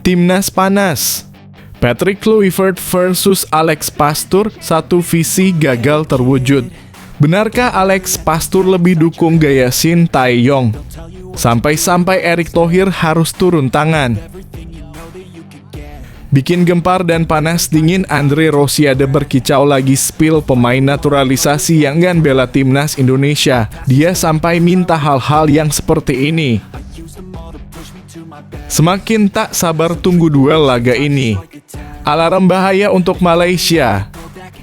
Timnas panas. Patrick Kluivert versus Alex Pastoor, satu visi gagal terwujud. Benarkah Alex Pastoor lebih dukung gaya Shin Tae-yong? Sampai-sampai Erick Thohir harus turun tangan. Bikin gempar dan panas dingin, Andre Rosiade berkicau lagi spill pemain naturalisasi yang enggan bela timnas Indonesia. Dia sampai minta hal-hal yang seperti ini. Semakin tak sabar tunggu duel laga ini. Alarm bahaya untuk Malaysia.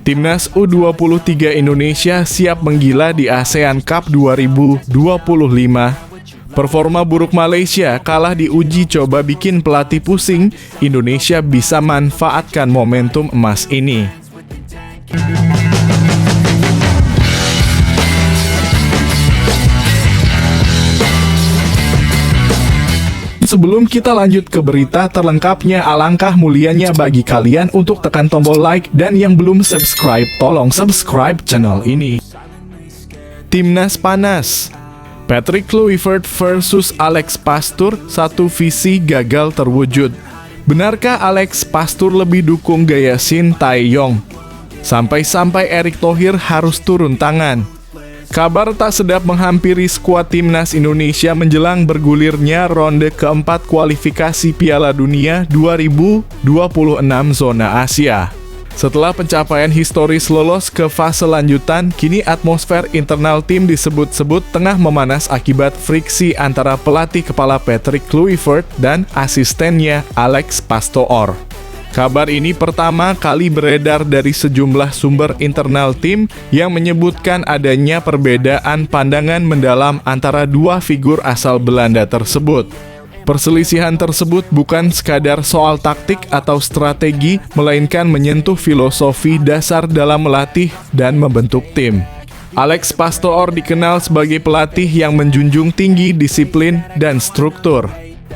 Timnas U23 Indonesia siap menggila di ASEAN Cup 2025. Performa buruk Malaysia kalah di uji coba bikin pelatih pusing. Indonesia bisa manfaatkan momentum emas ini. Sebelum kita lanjut ke berita terlengkapnya, alangkah mulianya bagi kalian untuk tekan tombol like, dan yang belum subscribe, tolong subscribe channel ini. Timnas panas. Patrick Kluivert versus Alex Pastoor, satu visi gagal terwujud. Benarkah Alex Pastoor lebih dukung gaya Shin Tae-yong? Sampai-sampai Erick Thohir harus turun tangan. Kabar tak sedap menghampiri skuad timnas Indonesia menjelang bergulirnya ronde keempat kualifikasi Piala Dunia 2026 zona Asia. Setelah pencapaian historis lolos ke fase lanjutan, kini atmosfer internal tim disebut-sebut tengah memanas akibat friksi antara pelatih kepala Patrick Kluivert dan asistennya Alex Pastoor. Kabar ini pertama kali beredar dari sejumlah sumber internal tim yang menyebutkan adanya perbedaan pandangan mendalam antara dua figur asal Belanda tersebut. Perselisihan tersebut bukan sekadar soal taktik atau strategi, melainkan menyentuh filosofi dasar dalam melatih dan membentuk tim. Alex Pastoor dikenal sebagai pelatih yang menjunjung tinggi disiplin dan struktur.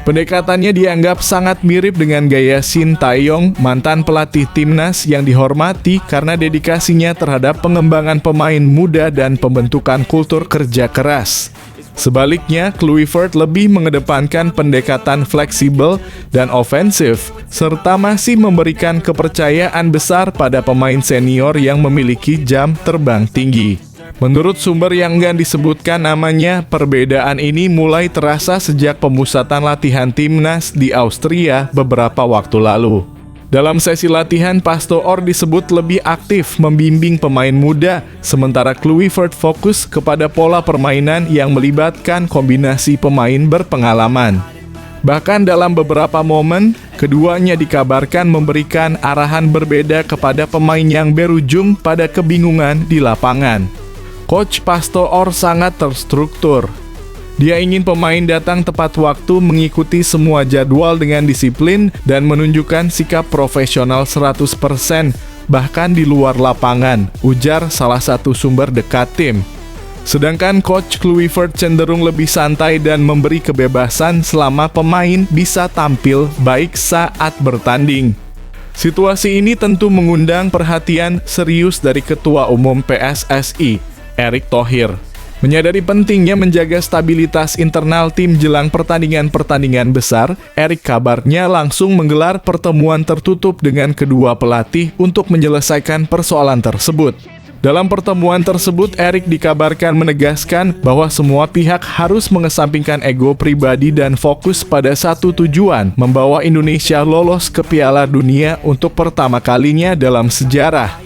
Pendekatannya dianggap sangat mirip dengan gaya Shin Tae-yong, mantan pelatih timnas yang dihormati karena dedikasinya terhadap pengembangan pemain muda dan pembentukan kultur kerja keras. Sebaliknya, Kluivert lebih mengedepankan pendekatan fleksibel dan ofensif, serta masih memberikan kepercayaan besar pada pemain senior yang memiliki jam terbang tinggi. Menurut sumber yang enggan disebutkan namanya, perbedaan ini mulai terasa sejak pemusatan latihan timnas di Austria beberapa waktu lalu. Dalam sesi latihan, Pastoor disebut lebih aktif membimbing pemain muda, sementara Kluivert fokus kepada pola permainan yang melibatkan kombinasi pemain berpengalaman. Bahkan dalam beberapa momen, keduanya dikabarkan memberikan arahan berbeda kepada pemain yang berujung pada kebingungan di lapangan. Coach Pastoor sangat terstruktur. Dia ingin pemain datang tepat waktu, mengikuti semua jadwal dengan disiplin, dan menunjukkan sikap profesional 100%, bahkan di luar lapangan, ujar salah satu sumber dekat tim. Sedangkan Coach Kluivert cenderung lebih santai dan memberi kebebasan selama pemain bisa tampil baik saat bertanding. Situasi ini tentu mengundang perhatian serius dari Ketua Umum PSSI, Erick Thohir. Menyadari pentingnya menjaga stabilitas internal tim jelang pertandingan-pertandingan besar, Erick kabarnya langsung menggelar pertemuan tertutup dengan kedua pelatih untuk menyelesaikan persoalan tersebut. Dalam pertemuan tersebut, Erick dikabarkan menegaskan bahwa semua pihak harus mengesampingkan ego pribadi dan fokus pada satu tujuan, membawa Indonesia lolos ke Piala Dunia untuk pertama kalinya dalam sejarah.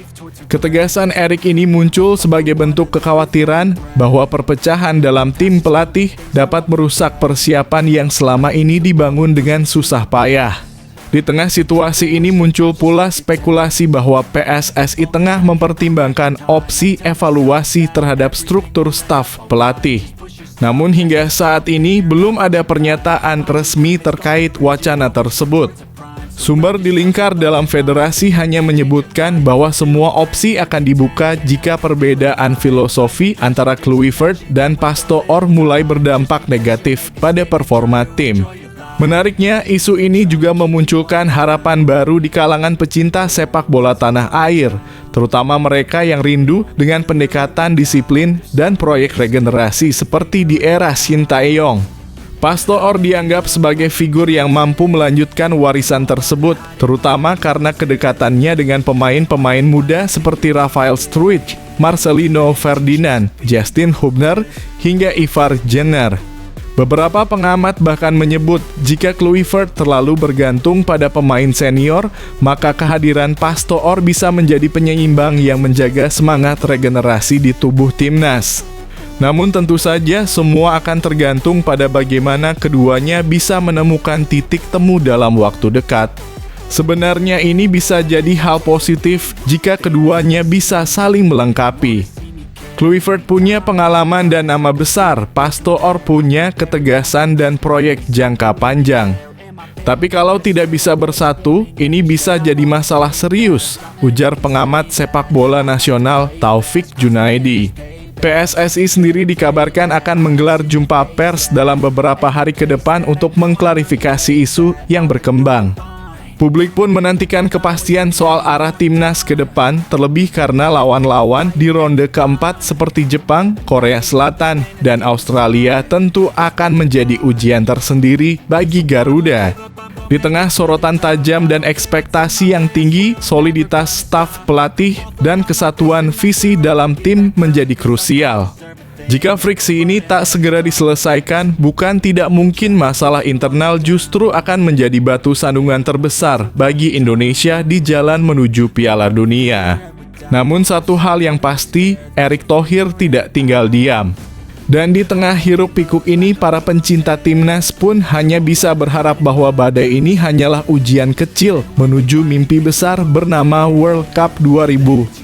Ketegasan Erick ini muncul sebagai bentuk kekhawatiran bahwa perpecahan dalam tim pelatih dapat merusak persiapan yang selama ini dibangun dengan susah payah. Di tengah situasi ini muncul pula spekulasi bahwa PSSI tengah mempertimbangkan opsi evaluasi terhadap struktur staf pelatih. Namun hingga saat ini belum ada pernyataan resmi terkait wacana tersebut. Sumber di lingkar dalam federasi hanya menyebutkan bahwa semua opsi akan dibuka jika perbedaan filosofi antara Kluivert dan Pastoor mulai berdampak negatif pada performa tim. Menariknya, isu ini juga memunculkan harapan baru di kalangan pecinta sepak bola tanah air, terutama mereka yang rindu dengan pendekatan disiplin dan proyek regenerasi seperti di era Shin Tae-yong. Pastor dianggap sebagai figur yang mampu melanjutkan warisan tersebut, terutama karena kedekatannya dengan pemain-pemain muda seperti Rafael Struijk, Marcelino Ferdinand, Justin Hubner, hingga Ivar Jenner. Beberapa pengamat bahkan menyebut jika Kluivert terlalu bergantung pada pemain senior, maka kehadiran Pastor bisa menjadi penyeimbang yang menjaga semangat regenerasi di tubuh timnas. Namun tentu saja semua akan tergantung pada bagaimana keduanya bisa menemukan titik temu dalam waktu dekat. Sebenarnya ini bisa jadi hal positif jika keduanya bisa saling melengkapi. Kluivert punya pengalaman dan nama besar, Pastor punya ketegasan dan proyek jangka panjang. Tapi kalau tidak bisa bersatu, ini bisa jadi masalah serius, ujar pengamat sepak bola nasional Taufik Junaidi. PSSI sendiri dikabarkan akan menggelar jumpa pers dalam beberapa hari ke depan untuk mengklarifikasi isu yang berkembang. Publik pun menantikan kepastian soal arah timnas ke depan, terlebih karena lawan-lawan di ronde keempat seperti Jepang, Korea Selatan, dan Australia tentu akan menjadi ujian tersendiri bagi Garuda. Di tengah sorotan tajam dan ekspektasi yang tinggi, soliditas staf pelatih dan kesatuan visi dalam tim menjadi krusial. Jika friksi ini tak segera diselesaikan, bukan tidak mungkin masalah internal justru akan menjadi batu sandungan terbesar bagi Indonesia di jalan menuju Piala Dunia. Namun satu hal yang pasti, Erick Thohir tidak tinggal diam. Dan di tengah hiruk-pikuk ini, para pencinta timnas pun hanya bisa berharap bahwa badai ini hanyalah ujian kecil menuju mimpi besar bernama World Cup 2026.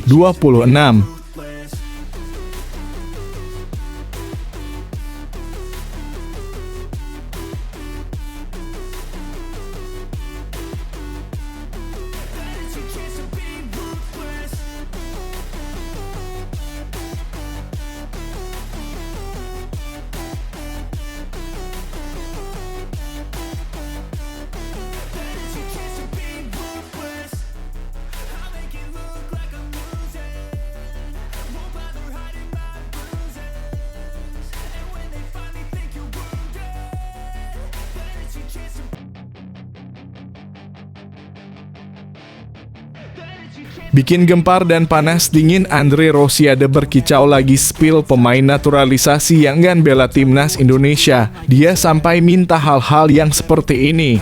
Bikin gempar dan panas dingin, Andre Rosiade berkicau lagi spill pemain naturalisasi yang enggan bela timnas Indonesia. Dia sampai minta hal-hal yang seperti ini.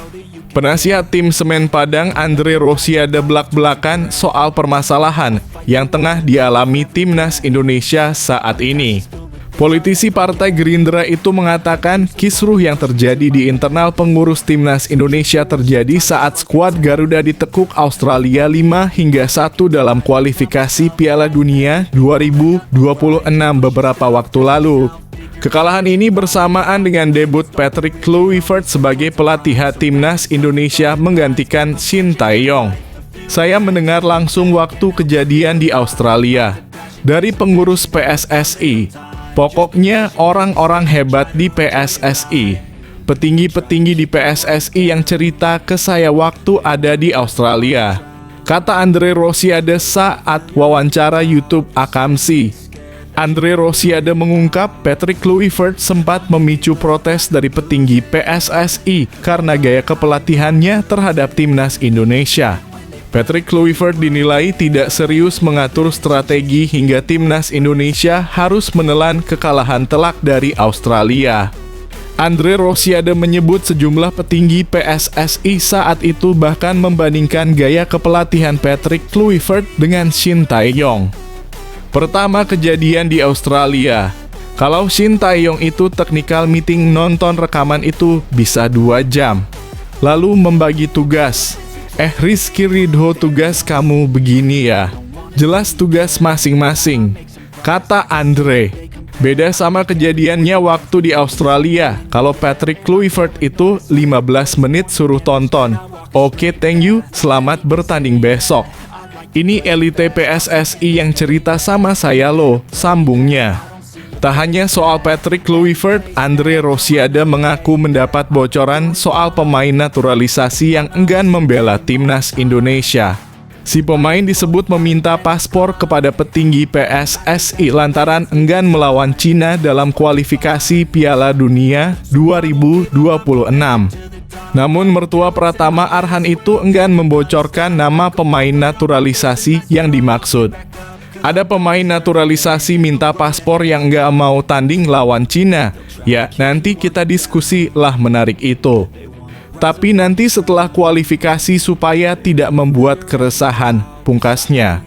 Penasihat tim Semen Padang Andre Rosiade belak-belakan soal permasalahan yang tengah dialami timnas Indonesia saat ini. Politisi Partai Gerindra itu mengatakan kisruh yang terjadi di internal pengurus timnas Indonesia terjadi saat skuad Garuda ditekuk Australia 5-1 dalam kualifikasi Piala Dunia 2026 beberapa waktu lalu. Kekalahan ini bersamaan dengan debut Patrick Kluivert sebagai pelatih timnas Indonesia menggantikan Shin Tae-yong. Saya mendengar langsung waktu kejadian di Australia dari pengurus PSSI. Pokoknya orang-orang hebat di PSSI, petinggi-petinggi di PSSI yang cerita ke saya waktu ada di Australia, kata Andre Rosiade saat wawancara YouTube Akamsi. Andre Rosiade mengungkap Patrick Kluivert sempat memicu protes dari petinggi PSSI karena gaya kepelatihannya terhadap timnas Indonesia. Patrick Kluivert dinilai tidak serius mengatur strategi hingga timnas Indonesia harus menelan kekalahan telak dari Australia. Andre Rosiade menyebut sejumlah petinggi PSSI saat itu bahkan membandingkan gaya kepelatihan Patrick Kluivert dengan Shin Tae-yong. Pertama kejadian di Australia. Kalau Shin Tae-yong itu technical meeting nonton rekaman itu bisa 2 jam. Lalu membagi tugas. Rizky Ridho, tugas kamu begini ya. Jelas tugas masing-masing, kata Andre. Beda sama kejadiannya waktu di Australia. Kalau Patrick Kluivert itu 15 menit suruh tonton. Oke, thank you, selamat bertanding besok. Ini elite PSSI yang cerita sama saya loh, sambungnya. Tak hanya soal Patrick Kluivert, Andre Rosiade mengaku mendapat bocoran soal pemain naturalisasi yang enggan membela timnas Indonesia. Si pemain disebut meminta paspor kepada petinggi PSSI lantaran enggan melawan Cina dalam kualifikasi Piala Dunia 2026. Namun mertua Pratama Arhan itu enggan membocorkan nama pemain naturalisasi yang dimaksud. Ada pemain naturalisasi minta paspor yang nggak mau tanding lawan Cina. Ya, nanti kita diskusi lah menarik itu. Tapi nanti setelah kualifikasi supaya tidak membuat keresahan, pungkasnya.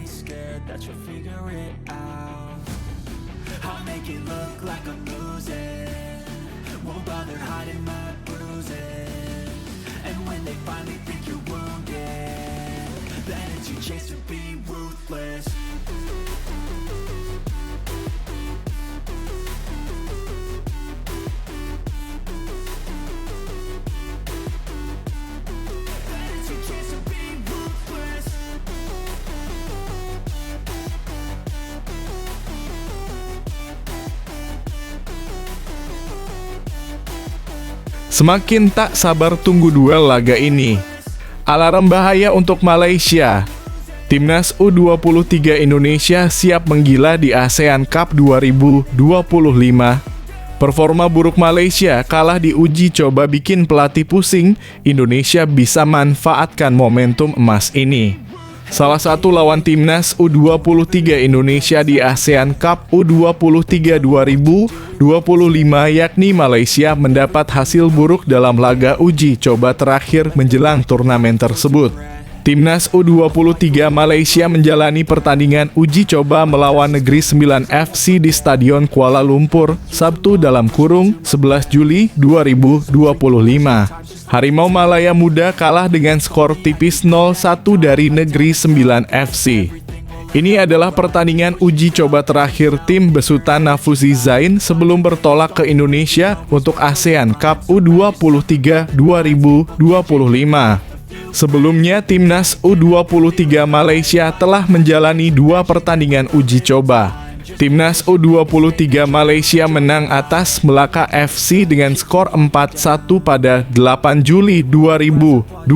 Semakin tak sabar tunggu duel laga ini. Alarm bahaya untuk Malaysia. Timnas U23 Indonesia siap menggila di ASEAN Cup 2025. Performa buruk Malaysia kalah di uji coba bikin pelatih pusing. Indonesia bisa manfaatkan momentum emas ini. Salah satu lawan timnas U23 Indonesia di ASEAN Cup U23 2025 yakni Malaysia mendapat hasil buruk dalam laga uji coba terakhir menjelang turnamen tersebut. Timnas U23 Malaysia menjalani pertandingan uji coba melawan Negeri Sembilan FC di Stadion Kuala Lumpur, Sabtu dalam kurung 11 Juli 2025. Harimau Malaya Muda kalah dengan skor tipis 0-1 dari Negeri Sembilan FC. Ini adalah pertandingan uji coba terakhir tim besutan Nafuzi Zain sebelum bertolak ke Indonesia untuk ASEAN Cup U23 2025. Sebelumnya, timnas U23 Malaysia telah menjalani 2 pertandingan uji coba. Timnas U23 Malaysia menang atas Melaka FC dengan skor 4-1 pada 8 Juli 2025.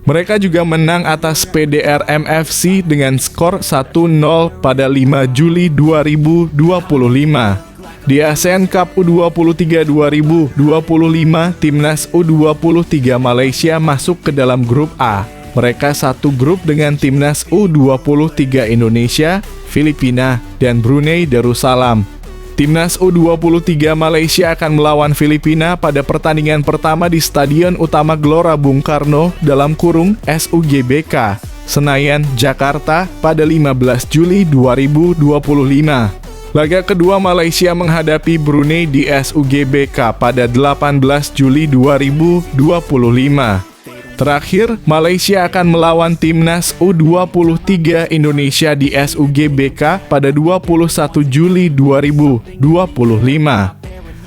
Mereka juga menang atas PDRM FC dengan skor 1-0 pada 5 Juli 2025. Di ASEAN Cup U23 2025, timnas U23 Malaysia masuk ke dalam grup A. Mereka satu grup dengan timnas U23 Indonesia, Filipina, dan Brunei Darussalam. Timnas U23 Malaysia akan melawan Filipina pada pertandingan pertama di Stadion Utama Gelora Bung Karno dalam kurung SUGBK, Senayan, Jakarta pada 15 Juli 2025. Laga kedua Malaysia menghadapi Brunei di SUGBK pada 18 Juli 2025. Terakhir, Malaysia akan melawan timnas U23 Indonesia di SUGBK pada 21 Juli 2025.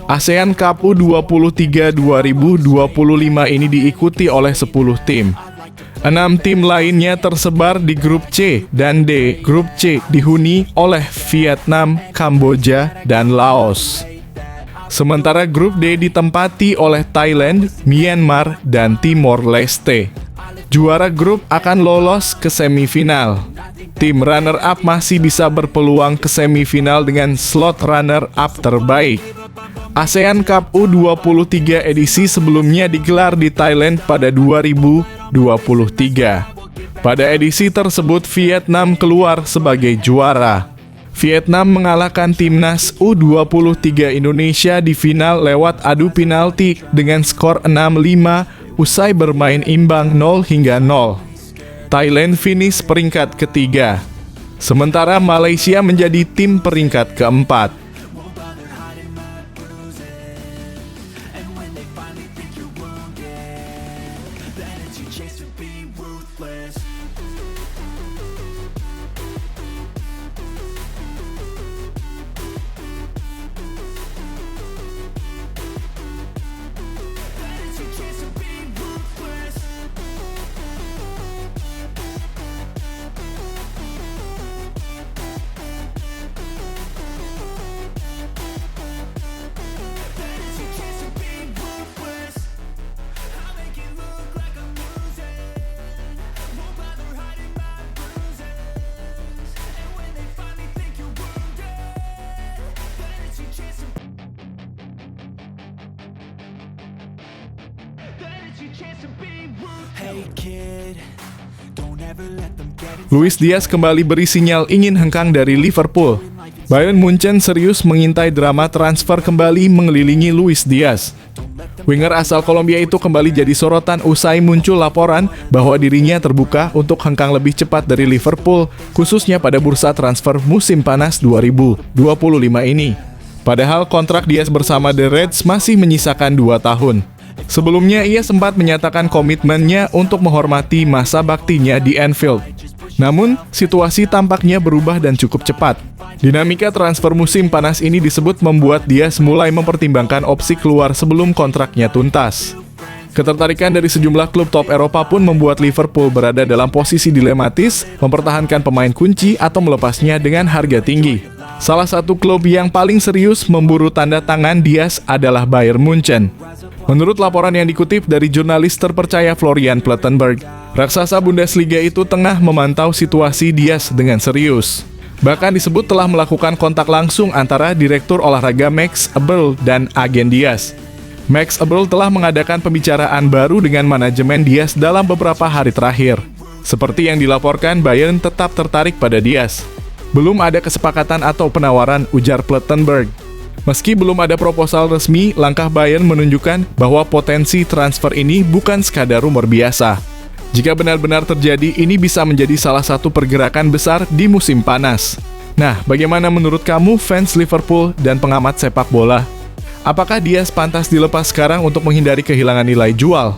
ASEAN Cup U23 2025 ini diikuti oleh 10 tim. 6 tim lainnya tersebar di grup C dan D. Grup C dihuni oleh Vietnam, Kamboja, dan Laos. Sementara grup D ditempati oleh Thailand, Myanmar, dan Timor Leste. Juara grup akan lolos ke semifinal. Tim runner-up masih bisa berpeluang ke semifinal dengan slot runner-up terbaik. ASEAN Cup U23 edisi sebelumnya digelar di Thailand pada 2023. Pada edisi tersebut, Vietnam keluar sebagai juara. Vietnam mengalahkan timnas U23 Indonesia di final lewat adu penalti dengan skor 6-5 usai bermain imbang 0-0. Thailand finish peringkat ketiga. Sementara Malaysia menjadi tim peringkat keempat. Luis Diaz kembali beri sinyal ingin hengkang dari Liverpool. Bayern Munchen serius mengintai drama transfer kembali mengelilingi Luis Diaz. Winger asal Kolombia itu kembali jadi sorotan usai muncul laporan bahwa dirinya terbuka untuk hengkang lebih cepat dari Liverpool, khususnya pada bursa transfer musim panas 2025 ini. Padahal kontrak Diaz bersama The Reds masih menyisakan 2 tahun. Sebelumnya ia sempat menyatakan komitmennya untuk menghormati masa baktinya di Anfield. Namun, situasi tampaknya berubah dan cukup cepat. Dinamika transfer musim panas ini disebut membuat Diaz mulai mempertimbangkan opsi keluar sebelum kontraknya tuntas. Ketertarikan dari sejumlah klub top Eropa pun membuat Liverpool berada dalam posisi dilematis, mempertahankan pemain kunci atau melepasnya dengan harga tinggi. Salah satu klub yang paling serius memburu tanda tangan Diaz adalah Bayern Munchen. Menurut laporan yang dikutip dari jurnalis terpercaya Florian Plettenberg, raksasa Bundesliga itu tengah memantau situasi Diaz dengan serius. Bahkan disebut telah melakukan kontak langsung antara Direktur Olahraga Max Eberl dan agen Diaz. Max Eberl telah mengadakan pembicaraan baru dengan manajemen Diaz dalam beberapa hari terakhir. Seperti yang dilaporkan, Bayern tetap tertarik pada Diaz. Belum ada kesepakatan atau penawaran, ujar Plettenberg. Meski belum ada proposal resmi, langkah Bayern menunjukkan bahwa potensi transfer ini bukan sekadar rumor biasa. Jika benar-benar terjadi, ini bisa menjadi salah satu pergerakan besar di musim panas. Nah, bagaimana menurut kamu fans Liverpool dan pengamat sepak bola? Apakah Diaz pantas dilepas sekarang untuk menghindari kehilangan nilai jual?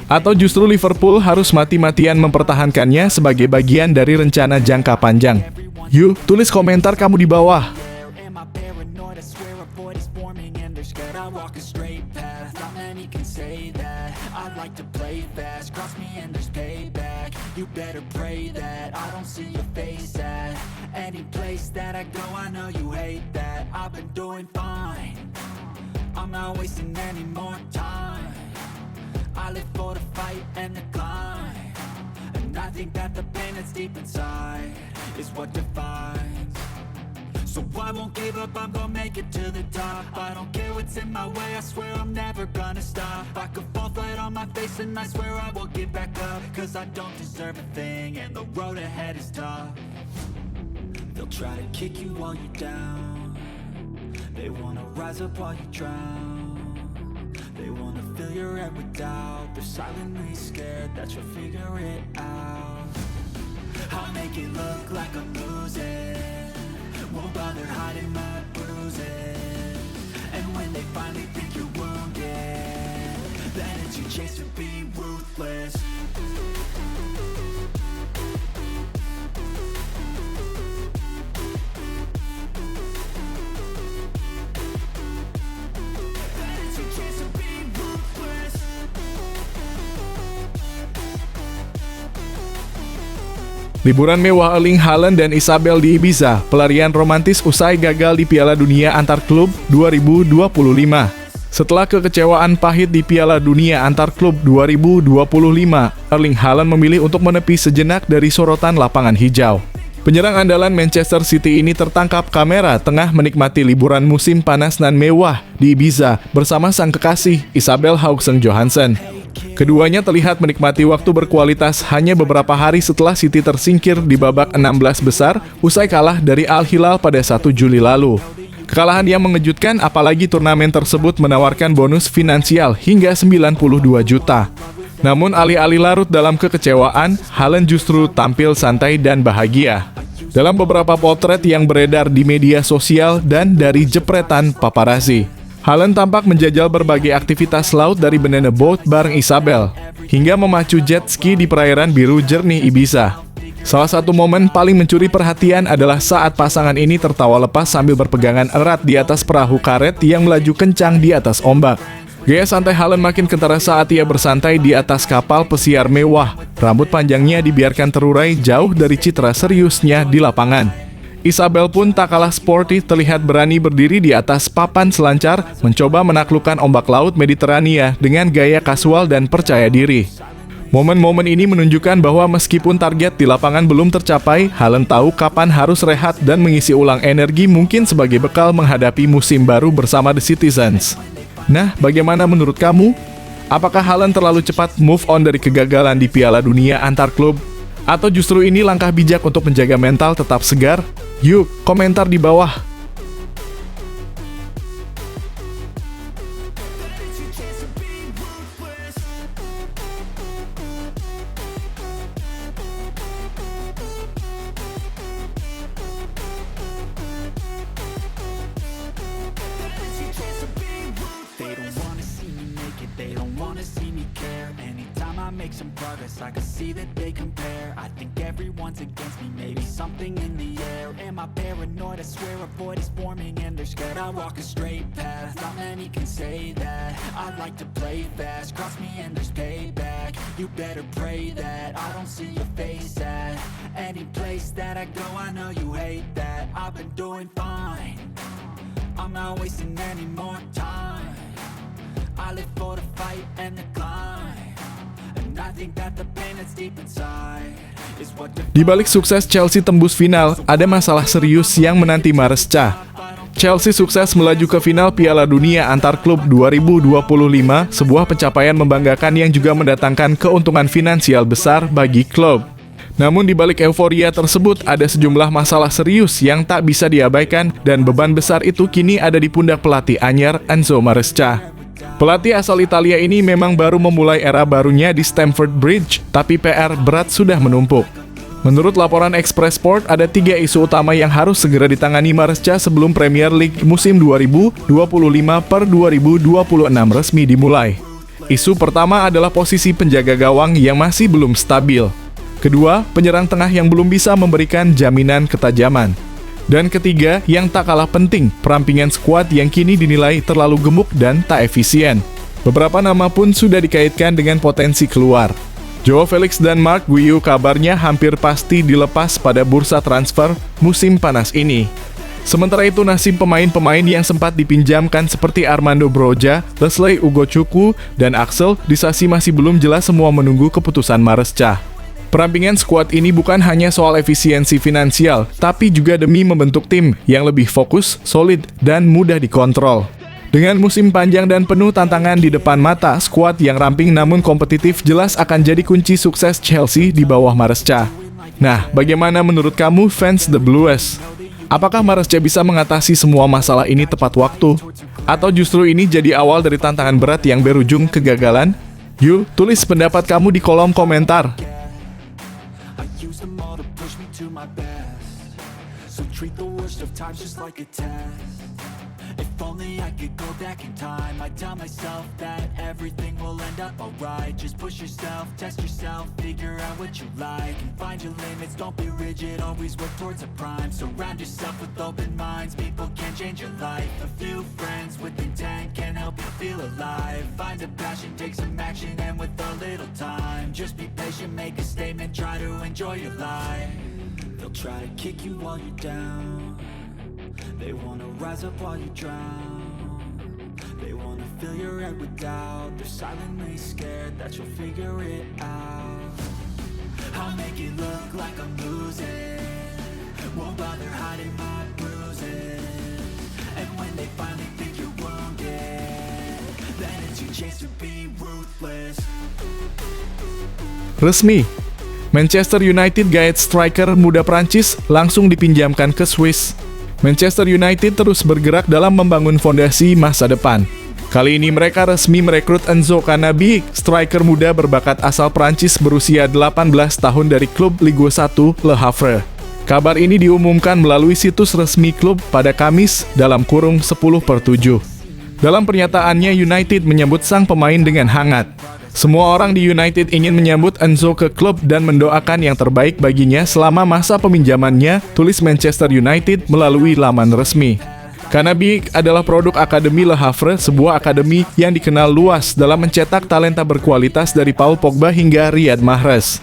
Atau justru Liverpool harus mati-matian mempertahankannya sebagai bagian dari rencana jangka panjang? Yuk, tulis komentar kamu di bawah. You better pray that I don't see your face at any place that I go. I know you hate that. I've been doing fine. I'm not wasting any more time. I live for the fight and the climb, and I think that the pain that's deep inside is what defines. So I won't give up, I'm gonna make it to the top. I don't care what's in my way, I swear I'm never gonna stop. I could fall flat on my face and I swear I will get back up, cause I don't deserve a thing and the road ahead is tough. They'll try to kick you while you're down. They wanna rise up while you drown. They wanna fill your head with doubt. They're silently scared that you'll figure it out. I'll make it look like I'm losing, won't bother hiding my bruises. And when they finally think you're wounded, then it's your chance to be ruthless. Then it's your chance to be ruthless. Liburan mewah Erling Haaland dan Isabel di Ibiza, pelarian romantis usai gagal di Piala Dunia antar klub 2025. Setelah kekecewaan pahit di Piala Dunia antar klub 2025, Erling Haaland memilih untuk menepi sejenak dari sorotan lapangan hijau. Penyerang andalan Manchester City ini tertangkap kamera tengah menikmati liburan musim panas dan mewah di Ibiza bersama sang kekasih Isabel Haukseng Johansson. Keduanya terlihat menikmati waktu berkualitas hanya beberapa hari setelah City tersingkir di babak 16 besar usai kalah dari Al Hilal pada 1 Juli lalu. Kekalahan yang mengejutkan, apalagi turnamen tersebut menawarkan bonus finansial hingga 92 juta. Namun alih-alih larut dalam kekecewaan, Haaland justru tampil santai dan bahagia. Dalam beberapa potret yang beredar di media sosial dan dari jepretan paparazzi, Haaland tampak menjajal berbagai aktivitas laut dari banana boat bareng Isabel, hingga memacu jet ski di perairan biru jernih Ibiza. Salah satu momen paling mencuri perhatian adalah saat pasangan ini tertawa lepas sambil berpegangan erat di atas perahu karet yang melaju kencang di atas ombak. Gaya santai Haaland makin kentara saat ia bersantai di atas kapal pesiar mewah. Rambut panjangnya dibiarkan terurai jauh dari citra seriusnya di lapangan. Isabel pun tak kalah sporty, terlihat berani berdiri di atas papan selancar, mencoba menaklukkan ombak laut Mediterania dengan gaya kasual dan percaya diri. Momen-momen ini menunjukkan bahwa meskipun target di lapangan belum tercapai, Haaland tahu kapan harus rehat dan mengisi ulang energi mungkin sebagai bekal menghadapi musim baru bersama The Citizens. Nah, bagaimana menurut kamu? Apakah Haaland terlalu cepat move on dari kegagalan di Piala Dunia antar klub? Atau justru ini langkah bijak untuk menjaga mental tetap segar? Yuk, komentar di bawah. They don't wanna see me make it, they don't wanna see me care. Anytime I make some progress, I can see that they compare. I think everyone's against me, maybe something in the air. Am I paranoid? I swear a void is forming and they're scared. I walk a straight path, not many can say that. I like to play fast, cross me and there's payback. You better pray that I don't see your face at any place that I go. I know you hate that. I've been doing fine, I'm not wasting any more time. I live for the fight and the climb, and I think that the pain that's deep inside is what Di balik sukses Chelsea tembus final, ada masalah serius yang menanti Maresca. Chelsea sukses melaju ke final Piala Dunia antar klub 2025, sebuah pencapaian membanggakan yang juga mendatangkan keuntungan finansial besar bagi klub. Namun di balik euforia tersebut ada sejumlah masalah serius yang tak bisa diabaikan dan beban besar itu kini ada di pundak pelatih anyar Enzo Maresca. Pelatih asal Italia ini memang baru memulai era barunya di Stamford Bridge, tapi PR berat sudah menumpuk. Menurut laporan Express Sport, ada 3 isu utama yang harus segera ditangani Maresca sebelum Premier League musim 2025/2026 resmi dimulai. Isu pertama adalah posisi penjaga gawang yang masih belum stabil. Kedua, penyerang tengah yang belum bisa memberikan jaminan ketajaman. Dan ketiga, yang tak kalah penting, perampingan skuad yang kini dinilai terlalu gemuk dan tak efisien. Beberapa nama pun sudah dikaitkan dengan potensi keluar. Joao Felix dan Marc Guiu kabarnya hampir pasti dilepas pada bursa transfer musim panas ini. Sementara itu nasib pemain-pemain yang sempat dipinjamkan seperti Armando Broja, Leslie Ugochukwu, dan Axel Disasi masih belum jelas, semua menunggu keputusan Maresca. Perampingan skuad ini bukan hanya soal efisiensi finansial, tapi juga demi membentuk tim yang lebih fokus, solid, dan mudah dikontrol. Dengan musim panjang dan penuh tantangan di depan mata, skuad yang ramping namun kompetitif jelas akan jadi kunci sukses Chelsea di bawah Maresca. Nah, bagaimana menurut kamu fans The Blues? Apakah Maresca bisa mengatasi semua masalah ini tepat waktu? Atau justru ini jadi awal dari tantangan berat yang berujung kegagalan? Yuk, tulis pendapat kamu di kolom komentar. use them all to push me to my best. So treat the worst of times just like a test. If only I could go back in time, I'd tell myself that everything will end up alright. Just push yourself, test yourself, figure out what you like, and find your limits, don't be rigid, always work towards a prime. Surround yourself with open minds, people can change your life. A few friends with intent can help you feel alive. Find a passion, take some action, and with a little time, just be patient, make a statement, try to enjoy your life. They'll try to kick you while you're down, they wanna rise up while you drown. They wanna fill your head with doubt. They're silently scared that you'll figure it out. I'll make it look like I'm losing, won't bother hiding my bruises. And when they finally think you're wounded, then it's your chance to be ruthless. Resmi, Manchester United gait striker muda Prancis langsung dipinjamkan ke Swiss. Manchester United terus bergerak dalam membangun fondasi masa depan. Kali ini mereka resmi merekrut Enzo Canabi, striker muda berbakat asal Prancis berusia 18 tahun dari klub Ligue 1 Le Havre. Kabar ini diumumkan melalui situs resmi klub pada Kamis dalam kurung 10/7. Dalam pernyataannya, United menyambut sang pemain dengan hangat. Semua orang di United ingin menyambut Enzo ke klub dan mendoakan yang terbaik baginya selama masa peminjamannya, tulis Manchester United melalui laman resmi. Canabi adalah produk Akademi Le Havre, sebuah akademi yang dikenal luas dalam mencetak talenta berkualitas dari Paul Pogba hingga Riyad Mahrez.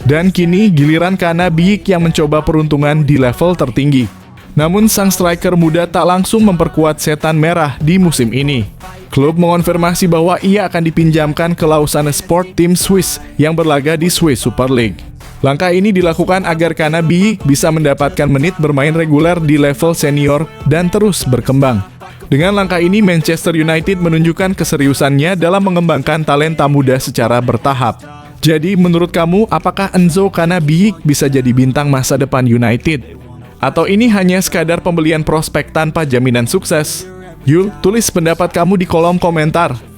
Dan kini giliran Canabi yang mencoba peruntungan di level tertinggi. Namun sang striker muda tak langsung memperkuat setan merah di musim ini. Klub mengonfirmasi bahwa ia akan dipinjamkan ke Lausanne Sport tim Swiss yang berlaga di Swiss Super League. Langkah ini dilakukan agar Canabi bisa mendapatkan menit bermain reguler di level senior dan terus berkembang. Dengan langkah ini, Manchester United menunjukkan keseriusannya dalam mengembangkan talenta muda secara bertahap. Jadi, menurut kamu, apakah Enzo Cannabihik bisa jadi bintang masa depan United? Atau ini hanya sekadar pembelian prospek tanpa jaminan sukses? Yuk, tulis pendapat kamu di kolom komentar.